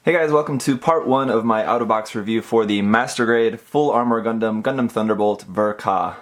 Hey guys, welcome to part 1 of my out-of-box review for the Master Grade Full Armor Gundam, Gundam Thunderbolt, Ver.Ka.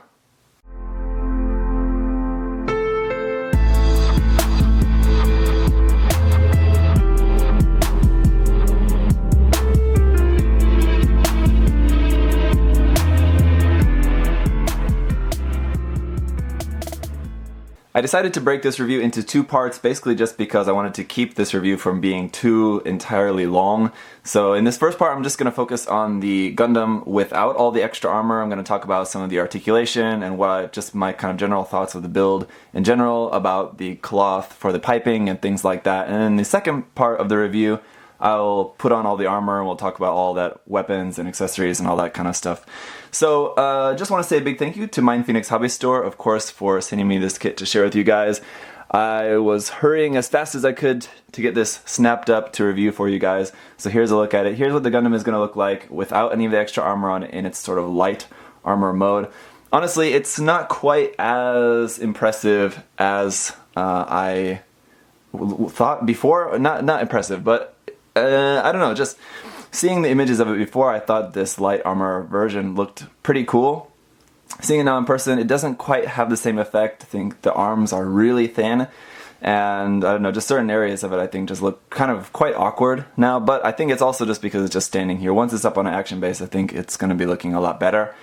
I decided to break this review into 2 parts, basically just because I wanted to keep this review from being too entirely long. So in this first part, I'm just going to focus on the Gundam without all the extra armor. I'm going to talk about some of the articulation and just my kind of general thoughts of the build in general, about the cloth for the piping and things like that. And in the second part of the review, I'll put on all the armor and we'll talk about all that weapons and accessories and all that kind of stuff. So just want to say a big thank you to MindFenix Hobby Store, of course, for sending me this kit to share with you guys. I was hurrying as fast as I could to get this snapped up to review for you guys. So here's a look at it. Here's what the Gundam is going to look like without any of the extra armor on it in its sort of light armor mode. Honestly, it's not quite as impressive as I thought before. Not impressive, but I don't know, just seeing the images of it before, I thought this light armor version looked pretty cool. Seeing it now in person, it doesn't quite have the same effect. I think the arms are really thin, and I don't know, just certain areas of it I think just look kind of quite awkward now, but I think it's also just because it's just standing here. Once it's up on an action base, I think it's going to be looking a lot better.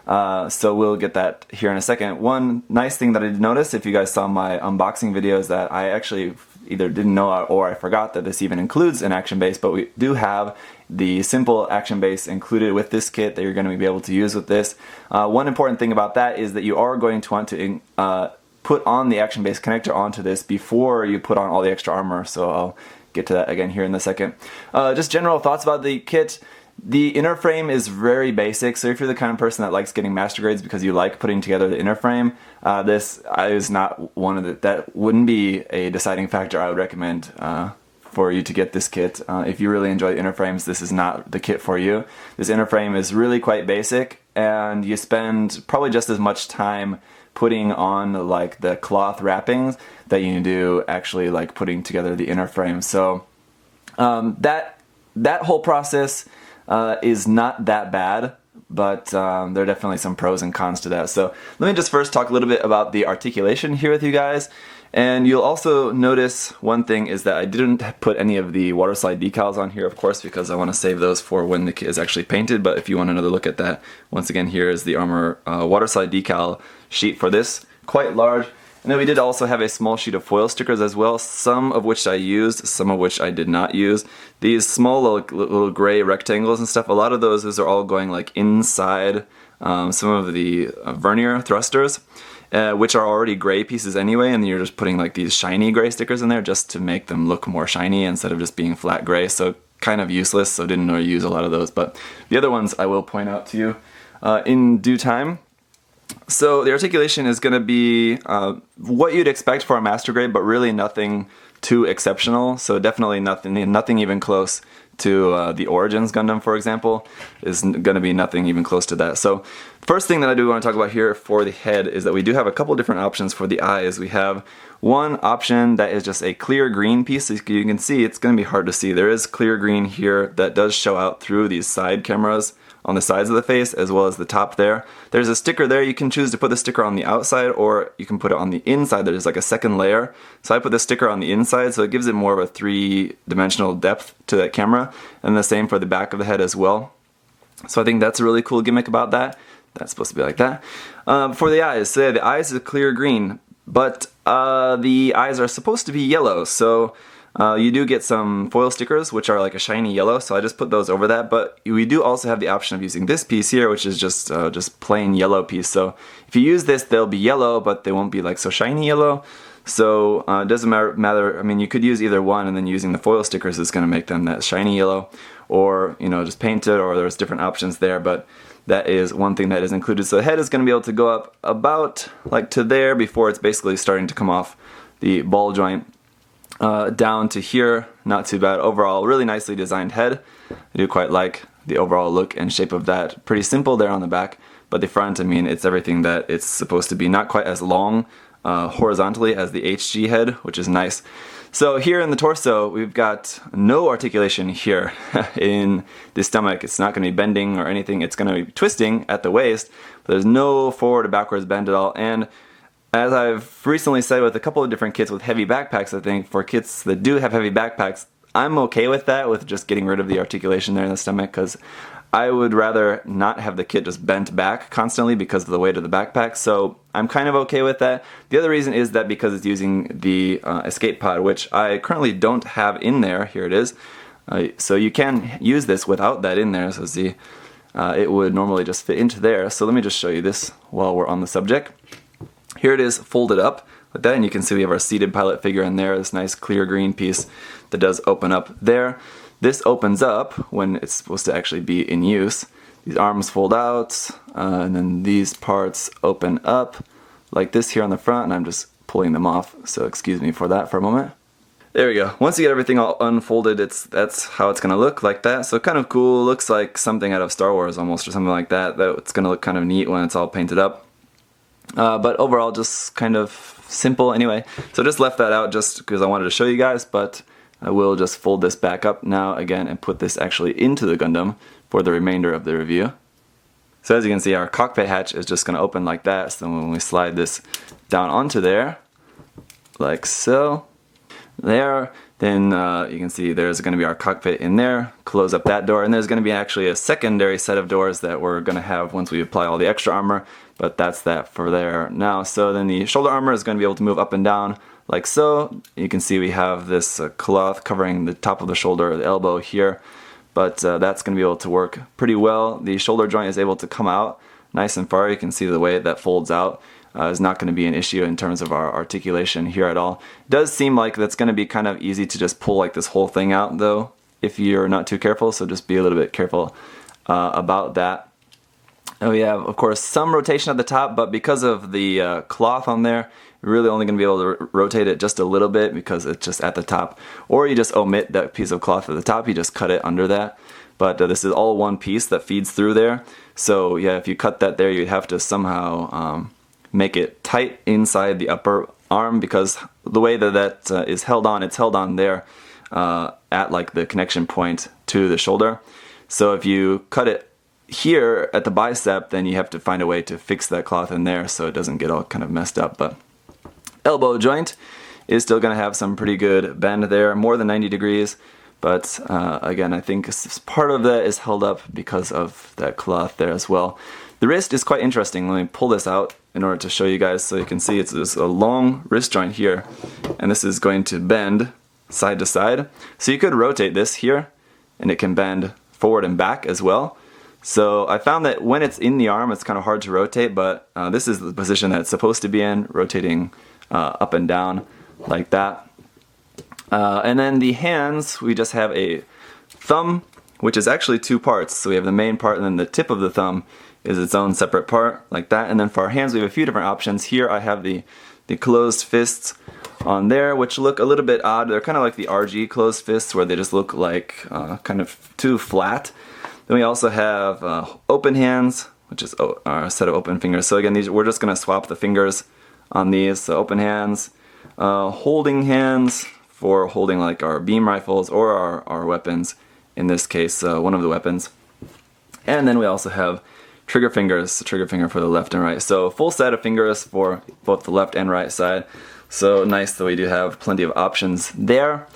So we'll get that here in a second. One nice thing that I did notice, if you guys saw my unboxing video, is that I actually either didn't know or I forgot that this even includes an action base, but we do have the simple action base included with this kit that you're going to be able to use with this. One important thing about that is that you are going to want to put on the action base connector onto this before you put on all the extra armor, so I'll get to that again here in a second. Just general thoughts about the kit. The inner frame is very basic, so if you're the kind of person that likes getting master grades because you like putting together the inner frame, this is not one of that wouldn't be a deciding factor I would recommend for you to get this kit. If you really enjoy inner frames, this is not the kit for you. This inner frame is really quite basic, and you spend probably just as much time putting on like the cloth wrappings that you do actually like putting together the inner frame. So that whole process is not that bad, but there are definitely some pros and cons to that. So let me just first talk a little bit about the articulation here with you guys. And you'll also notice one thing is that I didn't put any of the water slide decals on here, of course, because I want to save those for when the kit is actually painted. But if you want another look at that, once again, here is the Armor water slide decal sheet for this, quite large. And then we did also have a small sheet of foil stickers as well, some of which I used, some of which I did not use. These small little gray rectangles and stuff, a lot of those are all going like inside some of the vernier thrusters, which are already gray pieces anyway, and you're just putting like these shiny gray stickers in there just to make them look more shiny instead of just being flat gray, so kind of useless, so didn't really use a lot of those. But the other ones I will point out to you in due time. So the articulation is going to be what you'd expect for a master grade, but really nothing too exceptional. So definitely nothing even close to the Origins Gundam, for example, is going to be nothing even close to that. So first thing that I do want to talk about here for the head is that we do have a couple different options for the eyes. We have one option that is just a clear green piece. As you can see, it's going to be hard to see. There is clear green here that does show out through these side cameras on the sides of the face as well as the top there. There's a sticker there. You can choose to put the sticker on the outside or you can put it on the inside. There's like a second layer. So I put the sticker on the inside, so it gives it more of a 3-dimensional depth to that camera, and the same for the back of the head as well. So I think that's a really cool gimmick about that. That's supposed to be like that. For the eyes, so yeah, the eyes is clear green, but the eyes are supposed to be yellow. So you do get some foil stickers which are like a shiny yellow, so I just put those over that. But we do also have the option of using this piece here, which is just plain yellow piece. So if you use this, they'll be yellow, but they won't be like so shiny yellow. So it doesn't matter. I mean, you could use either one, and then using the foil stickers is going to make them that shiny yellow, or just paint it, or there's different options there. But that is one thing that is included. So the head is going to be able to go up about like to there before it's basically starting to come off the ball joint. Down to here, not too bad. Overall, really nicely designed head. I do quite like the overall look and shape of that. Pretty simple there on the back, but the front, I mean, it's everything that it's supposed to be. Not quite as long horizontally as the HG head, which is nice. So here in the torso, we've got no articulation here in the stomach. It's not going to be bending or anything. It's going to be twisting at the waist, but there's no forward or backwards bend at all. And as I've recently said with a couple of different kits with heavy backpacks, I think for kits that do have heavy backpacks, I'm okay with that, with just getting rid of the articulation there in the stomach, because I would rather not have the kit just bent back constantly because of the weight of the backpack, so I'm kind of okay with that. The other reason is that because it's using the escape pod, which I currently don't have in there. Here it is. So you can use this without that in there, so see, it would normally just fit into there. So let me just show you this while we're on the subject. Here it is folded up like that, and you can see we have our seated pilot figure in there, this nice clear green piece that does open up there. This opens up when it's supposed to actually be in use. These arms fold out, and then these parts open up like this here on the front, and I'm just pulling them off, so excuse me for that for a moment. There we go. Once you get everything all unfolded, that's how it's going to look, like that. So kind of cool, looks like something out of Star Wars almost, or something like that. It's going to look kind of neat when it's all painted up. But overall, just kind of simple anyway. So just left that out just because I wanted to show you guys, but I will just fold this back up now again and put this actually into the Gundam for the remainder of the review. So as you can see, our cockpit hatch is just going to open like that. So when we slide this down onto there, like so, there, then you can see there's going to be our cockpit in there. Close up that door, and there's going to be actually a secondary set of doors that we're going to have once we apply all the extra armor, but that's that for there now. So then the shoulder armor is going to be able to move up and down like so. You can see we have this cloth covering the top of the shoulder, the elbow here, but that's going to be able to work pretty well. The shoulder joint is able to come out nice and far. You can see the way that folds out is not going to be an issue in terms of our articulation here at all. It does seem like that's going to be kind of easy to just pull like this whole thing out though, if you're not too careful, so just be a little bit careful about that. And we have, of course, some rotation at the top, but because of the cloth on there, you're really only going to be able to rotate it just a little bit because it's just at the top. Or you just omit that piece of cloth at the top, you just cut it under that. But this is all one piece that feeds through there. So yeah, if you cut that there, you'd have to somehow make it tight inside the upper arm, because the way that is held on, it's held on there at like the connection point to the shoulder. So if you cut it here at the bicep, then you have to find a way to fix that cloth in there so it doesn't get all kind of messed up. But elbow joint is still going to have some pretty good bend there, more than 90 degrees. But again, I think part of that is held up because of that cloth there as well. The wrist is quite interesting. Let me pull this out in order to show you guys so you can see it's a long wrist joint here, and this is going to bend side to side. So you could rotate this here, and it can bend forward and back as well. So I found that when it's in the arm, it's kind of hard to rotate, but this is the position that it's supposed to be in, rotating up and down like that. And then the hands, we just have a thumb, which is actually two parts. So we have the main part, and then the tip of the thumb is its own separate part, like that. And then for our hands, we have a few different options. Here I have the closed fists on there, which look a little bit odd. They're kind of like the RG closed fists, where they just look like kind of too flat. Then we also have open hands, which is our set of open fingers. So again, we're just going to swap the fingers on these. So open hands, holding hands for holding like our beam rifles or our weapons. In this case, one of the weapons. And then we also have trigger fingers, the trigger finger for the left and right. So full set of fingers for both the left and right side. So nice that we do have plenty of options there.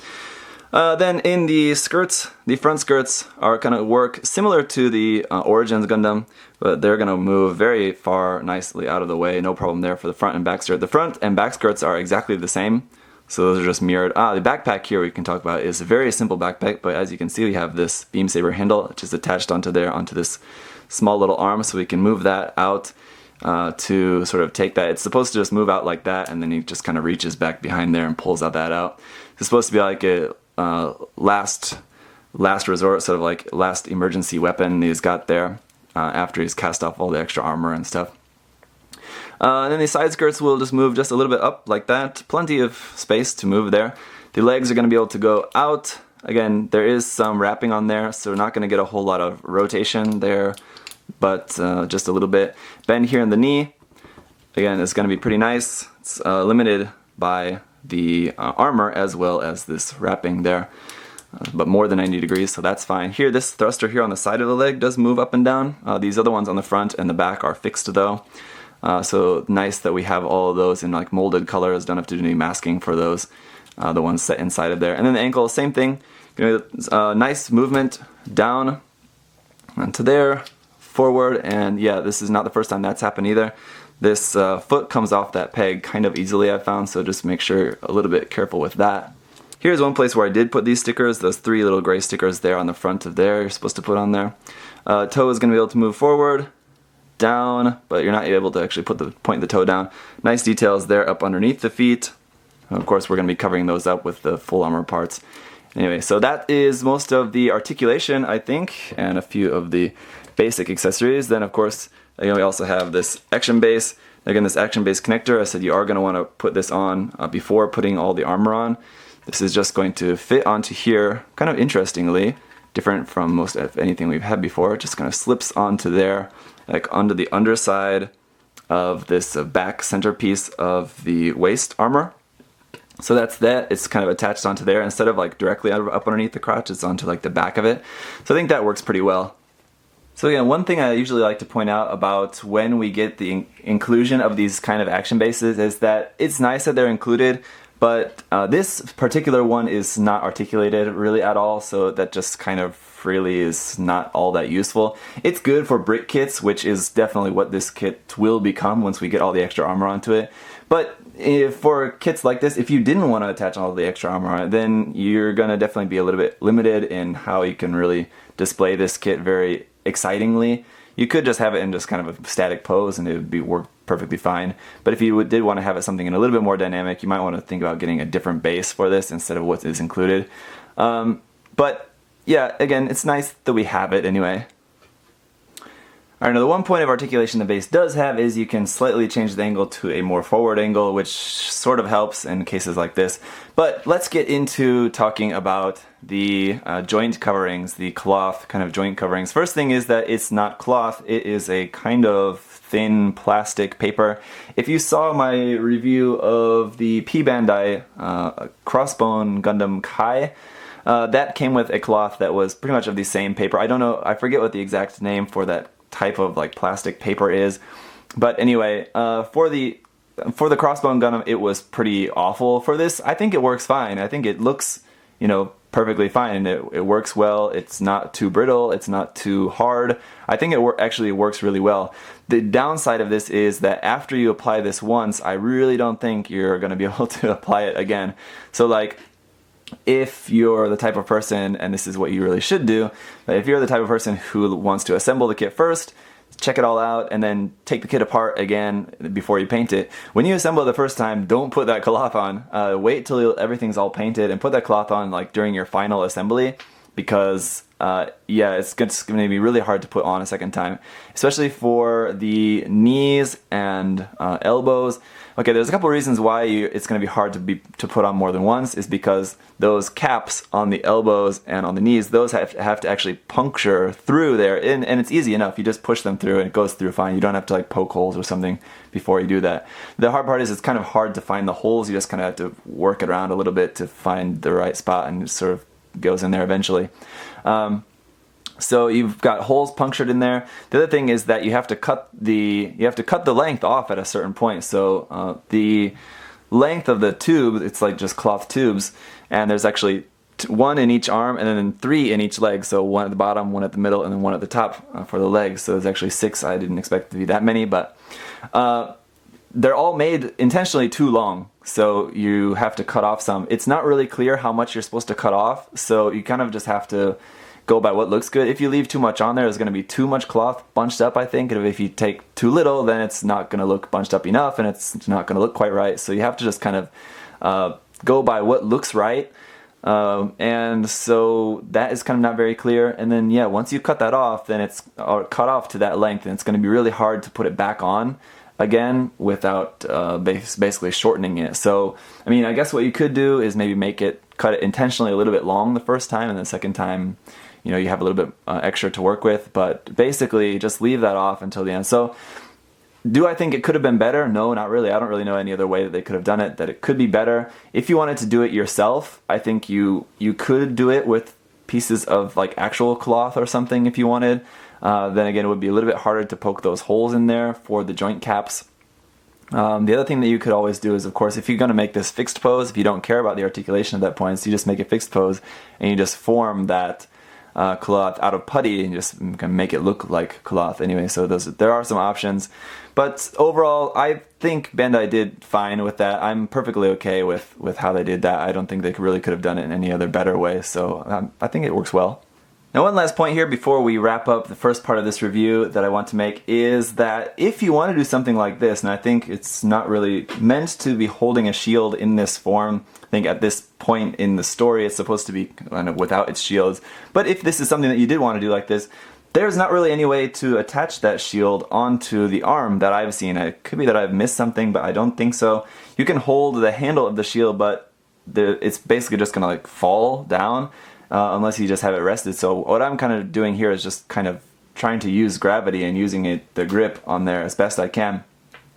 Then in the skirts, the front skirts are going to work similar to the Origins Gundam, but they're going to move very far nicely out of the way. No problem there for the front and back skirt. The front and back skirts are exactly the same, so those are just mirrored. The backpack here we can talk about is a very simple backpack, but as you can see we have this beam saber handle which is attached onto this small little arm, so we can move that out to sort of take that. It's supposed to just move out like that, and then he just kind of reaches back behind there and pulls that out. It's supposed to be like a last resort, sort of like last emergency weapon he's got there after he's cast off all the extra armor and stuff. And then the side skirts will just move just a little bit up like that. Plenty of space to move there. The legs are going to be able to go out. Again, there is some wrapping on there, so we're not going to get a whole lot of rotation there, but just a little bit. Bend here in the knee. Again, it's going to be pretty nice. it's limited by the armor as well as this wrapping there, but more than 90 degrees, so that's fine. Here, this thruster here on the side of the leg does move up and down. These other ones on the front and the back are fixed though. So nice that we have all of those in like molded colors, don't have to do any masking for those, the ones set inside of there. And then the ankle, same thing, nice movement down onto there, forward, and yeah, this is not the first time that's happened either. This foot comes off that peg kind of easily, I've found, so just make sure you're a little bit careful with that. Here's one place where I did put these stickers, those 3 little gray stickers there on the front of there, you're supposed to put on there. Toe is going to be able to move forward, down, but you're not able to actually point the toe down. Nice details there up underneath the feet. Of course, we're going to be covering those up with the full armor parts. Anyway, so that is most of the articulation, I think, and a few of the basic accessories. Then, of course, we also have this action base. Again, this action base connector, I said you are going to want to put this on before putting all the armor on. This is just going to fit onto here, kind of interestingly, different from most of anything we've had before. It just kind of slips onto there, like onto the underside of this back centerpiece of the waist armor. So that's that. It's kind of attached onto there instead of like directly up underneath the crotch. It's onto like the back of it. So I think that works pretty well. So again, one thing I usually like to point out about when we get the inclusion of these kind of action bases is that it's nice that they're included, but this particular one is not articulated really at all, so that just kind of really is not all that useful. It's good for brick kits, which is definitely what this kit will become once we get all the extra armor onto it. But for kits like this, if you didn't want to attach all the extra armor on it, then you're going to definitely be a little bit limited in how you can really display this kit very excitingly. You could just have it in just kind of a static pose and it would work perfectly fine. But if you did want to have it something in a little bit more dynamic, you might want to think about getting a different base for this instead of what is included. But yeah, again, it's nice that we have it anyway. Alright, now the one point of articulation the base does have is you can slightly change the angle to a more forward angle, which sort of helps in cases like this. But let's get into talking about the joint coverings, the cloth kind of joint coverings. First thing is that it's not cloth, it is a kind of thin plastic paper. If you saw my review of the P Bandai Crossbone Gundam Kai, that came with a cloth that was pretty much of the same paper. I don't know, I forget what the exact name for that type of like plastic paper is, but anyway, for the Crossbone Gundam it was pretty awful. For this, I think it works fine. I think it looks, perfectly fine, and it works well. It's not too brittle, it's not too hard. I think it actually works really well. The downside of this is that after you apply this once, I really don't think you're going to be able to apply it again. So like, if you're the type of person, and this is what you really should do, if you're the type of person who wants to assemble the kit first, check it all out, and then take the kit apart again before you paint it. When you assemble it the first time, don't put that cloth on. Wait till everything's all painted and put that cloth on like during your final assembly, because yeah, it's going to be really hard to put on a second time, especially for the knees and elbows. Okay, there's a couple reasons why it's going to be hard to put on more than once, is because those caps on the elbows and on the knees, those have to actually puncture through there, and it's easy enough. You just push them through and it goes through fine. You don't have to like poke holes or something before you do that. The hard part is it's kind of hard to find the holes. You just kind of have to work it around a little bit to find the right spot, and it sort of goes in there eventually. So you've got holes punctured in there. The other thing is that you have to cut the length off at a certain point. So the length of the tube, it's like just cloth tubes, and there's actually one in each arm and then 3 in each leg. So one at the bottom, one at the middle, and then one at the top for the legs. So there's actually 6. I didn't expect it to be that many, but they're all made intentionally too long. So you have to cut off some. It's not really clear how much you're supposed to cut off, so you kind of just have to go by what looks good. If you leave too much on there, there's going to be too much cloth bunched up, I think. And if you take too little, then it's not going to look bunched up enough, and it's not going to look quite right. So you have to just kind of go by what looks right. And so that is kind of not very clear. And then, yeah, once you cut that off, then it's cut off to that length, and it's going to be really hard to put it back on again without basically shortening it. So, I mean, I guess what you could do is maybe cut it intentionally a little bit long the first time, and the second time, you have a little bit extra to work with, but basically just leave that off until the end. So Do I think it could have been better? No, not really. I don't really know any other way that they could have done it that it could be better. If you wanted to do it yourself, I think you could do it with pieces of like actual cloth or something if you wanted. Then again, it would be a little bit harder to poke those holes in there for the joint caps. The other thing that you could always do is, of course, if you're going to make this fixed pose, if you don't care about the articulation at that point, so you just make a fixed pose and you just form that cloth out of putty and just make it look like cloth anyway. So there are some options, but overall I think Bandai did fine with that. I'm perfectly okay with how they did that. I don't think they really could have done it in any other better way, so I think it works well. Now, one last point here before we wrap up the first part of this review that I want to make is that if you want to do something like this, and I think it's not really meant to be holding a shield in this form, I think at this point in the story it's supposed to be kind of without its shields, but if this is something that you did want to do like this, there's not really any way to attach that shield onto the arm that I've seen. It could be that I've missed something, but I don't think so. You can hold the handle of the shield, but it's basically just going to like fall down. Unless you just have it rested. So what I'm kind of doing here is just kind of trying to use gravity and using the grip on there as best I can.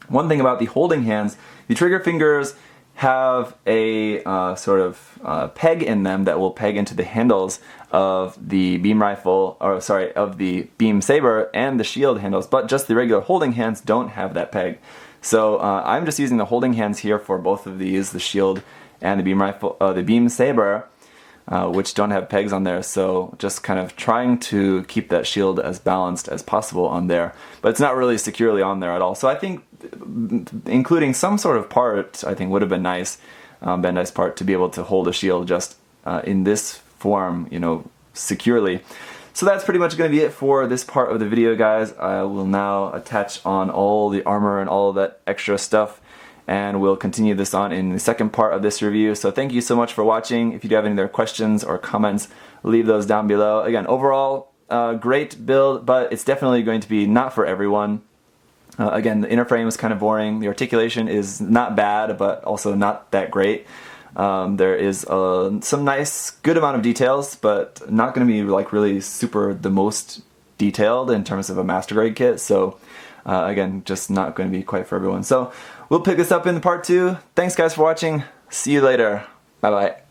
One thing about the holding hands, the trigger fingers have a sort of peg in them that will peg into the handles of the beam rifle, or sorry, of the beam saber and the shield handles, but just the regular holding hands don't have that peg. So I'm just using the holding hands here for both of these, the shield and the beam rifle, the beam saber, which don't have pegs on there, so just kind of trying to keep that shield as balanced as possible on there, but it's not really securely on there at all. So I think including some sort of part, I think would have been nice, Bandai's part, to be able to hold a shield just in this form, you know, securely. So that's pretty much going to be it for this part of the video, guys. I will now attach on all the armor and all of that extra stuff, and we'll continue this on in the second part of this review. So thank you so much for watching. If you do have any other questions or comments, leave those down below. Again, overall, great build, but it's definitely going to be not for everyone. Again, the inner frame is kind of boring. The articulation is not bad, but also not that great. There is some nice, good amount of details, but not going to be like really super the most detailed in terms of a master grade kit. So again, just not going to be quite for everyone. So we'll pick this up in part 2. Thanks guys for watching. See you later. Bye bye.